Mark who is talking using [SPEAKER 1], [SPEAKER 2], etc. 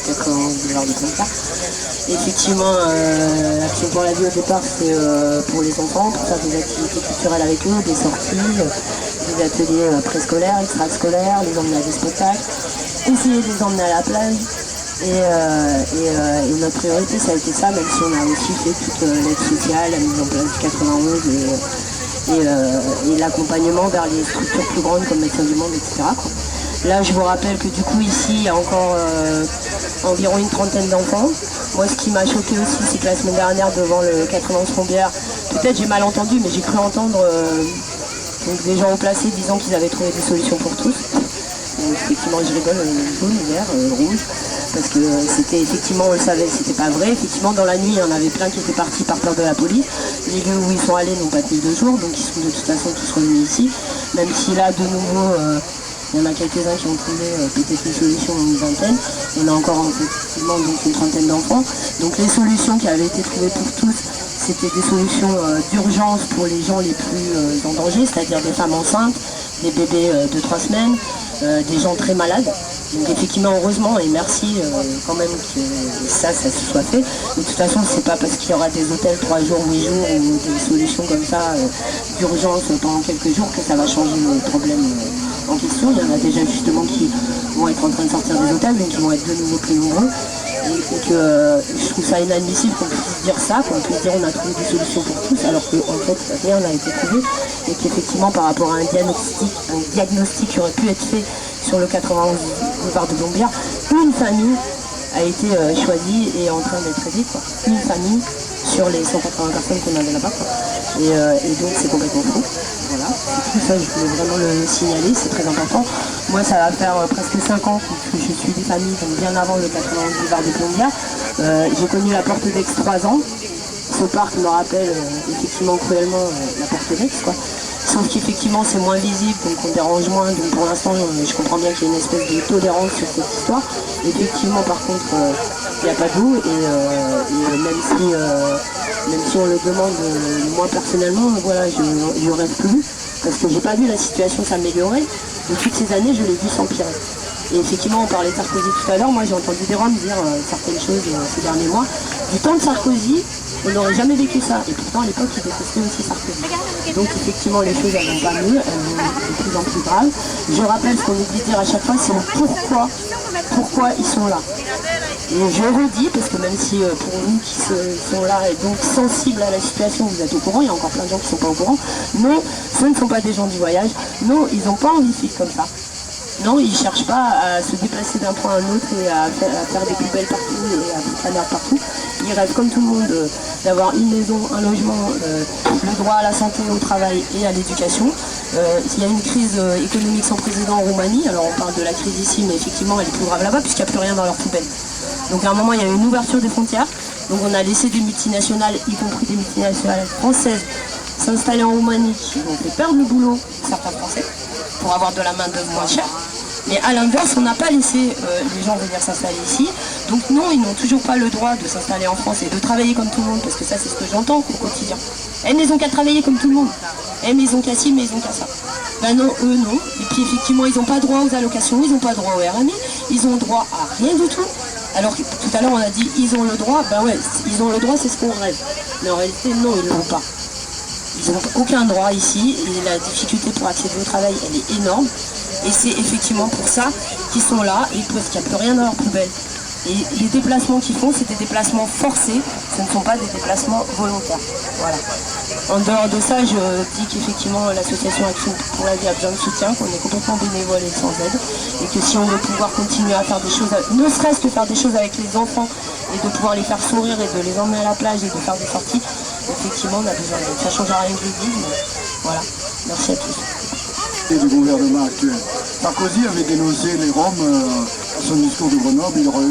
[SPEAKER 1] 91 boulevard de Saint-Pierre. Effectivement, l'Action pour la vie au départ, c'est pour les enfants, pour faire des activités culturelles avec eux, des sorties, des ateliers préscolaires, extrascolaires, les emmener à des spectacles, essayer de les emmener à la plage. Et notre priorité, ça a été ça, même si on a aussi fait toute l'aide sociale, la mise en place du 91 et l'accompagnement vers les structures plus grandes comme Médecins du Monde, etc. quoi. Là, je vous rappelle que du coup, ici, il y a encore environ une trentaine d'enfants. Moi, ce qui m'a choqué aussi, c'est que la semaine dernière, devant le 91 Combières, peut-être j'ai mal entendu, mais j'ai cru entendre donc des gens haut placés disant qu'ils avaient trouvé des solutions pour tous. Donc, effectivement, je rigole, jaune, vert, rouge, parce que c'était effectivement, on le savait, c'était pas vrai. Effectivement, dans la nuit, il y en avait plein qui étaient partis par peur de la police. Les lieux où ils sont allés n'ont pas tenu 2 jours, donc ils sont de toute façon tous revenus ici. Même si là, de nouveau, il y en a quelques-uns qui ont trouvé peut-être une solution en une vingtaine. Il y en a encore effectivement donc une trentaine d'enfants. Donc les solutions qui avaient été trouvées pour tous, c'était des solutions d'urgence pour les gens les plus en danger, c'est-à-dire des femmes enceintes, des bébés de 3 semaines, des gens très malades. Donc effectivement, heureusement, et merci quand même que ça se soit fait. De toute façon, c'est pas parce qu'il y aura des hôtels 3 jours, 8 jours ou des solutions comme ça d'urgence pendant quelques jours que ça va changer le problème en question. Il y en a déjà justement qui vont être en train de sortir des hôtels, donc qui vont être de nouveau plus nombreux. Et que je trouve ça inadmissible qu'on puisse dire ça, qu'on puisse dire on a trouvé des solutions pour tous, alors qu'en fait rien n'a été trouvé, et qu'effectivement par rapport à un diagnostic qui aurait pu être fait sur le 91 boulevard de Plombières, une famille a été choisie et est en train d'être aidée, quoi. Une famille sur les 180 personnes qu'on avait là-bas, quoi. Et donc c'est complètement faux. Voilà, c'est tout ça, je voulais vraiment le signaler, c'est très important. Moi, ça va faire presque 5 ans que je suis des familles, donc bien avant le 91 boulevard de Plombières. J'ai connu la porte d'Aix 3 ans. Ce parc me rappelle effectivement cruellement la porte d'Aix, quoi. Sauf qu'effectivement c'est moins visible, donc on dérange moins, donc pour l'instant je comprends bien qu'il y a une espèce de tolérance sur cette histoire. Effectivement par contre il n'y a pas d'eau et même si on le demande, moi personnellement, voilà, je rêve plus, parce que j'ai pas vu la situation s'améliorer, et toutes ces années je l'ai vu s'empirer. Et effectivement on parlait de Sarkozy tout à l'heure, moi j'ai entendu des Roms dire certaines choses ces derniers mois. Du temps de Sarkozy, on n'aurait jamais vécu ça, et pourtant à l'époque ils détestaient aussi Sarkozy. Donc effectivement les choses elles vont pas mieux, elles vont de plus en plus graves. Je rappelle ce qu'on oublie de dire à chaque fois, c'est pourquoi ils sont là. Et je redis, parce que même si pour vous qui sont là et donc sensibles à la situation, vous êtes au courant, il y a encore plein de gens qui ne sont pas au courant, non, ce ne sont pas des gens du voyage, non, ils n'ont pas envie de vivre comme ça. Non, ils ne cherchent pas à se déplacer d'un point à un autre et à faire des poubelles partout et à foutre la merde partout. Ils rêvent comme tout le monde d'avoir une maison, un logement, le droit à la santé, au travail et à l'éducation. Il y a une crise économique sans précédent en Roumanie, alors on parle de la crise ici, mais effectivement elle est plus grave là-bas puisqu'il n'y a plus rien dans leurs poubelles. Donc à un moment il y a eu une ouverture des frontières, donc on a laissé des multinationales, y compris des multinationales françaises, s'installer en Roumanie, qui ont fait perdre le boulot certains Français, pour avoir de la main-d'œuvre moins chère. Mais à l'inverse, on n'a pas laissé les gens venir s'installer ici. Donc non, ils n'ont toujours pas le droit de s'installer en France et de travailler comme tout le monde, parce que ça c'est ce que j'entends au quotidien. Eh mais ils ont qu'à travailler comme tout le monde. Eh mais ils ont qu'à ci, mais ils ont qu'à ça. Ben non, eux non. Et puis effectivement, ils n'ont pas droit aux allocations, ils n'ont pas droit au RMI, ils ont droit à rien du tout. Alors que tout à l'heure on a dit ils ont le droit, ben ouais, ils ont le droit, c'est ce qu'on rêve. Mais en réalité, non, ils ne l'ont pas. Ils n'ont aucun droit ici et la difficulté pour accéder au travail, elle est énorme. Et c'est effectivement pour ça qu'ils sont là et parce qu'il n'y a plus rien dans leur poubelle. Et les déplacements qu'ils font, c'est des déplacements forcés, ce ne sont pas des déplacements volontaires. Voilà. En dehors de ça, je dis qu'effectivement l'association Action pour la vie a besoin de soutien, qu'on est complètement bénévole et sans aide, et que si on veut pouvoir continuer à faire des choses, ne serait-ce que faire des choses avec les enfants, et de pouvoir les faire sourire et de les emmener à la plage et de faire des sorties, effectivement on a besoin d'aide. Ça ne changera rien que je dis, mais voilà. Merci à tous.
[SPEAKER 2] Du gouvernement actuel. Sarkozy avait dénoncé les Roms dans son discours de Grenoble.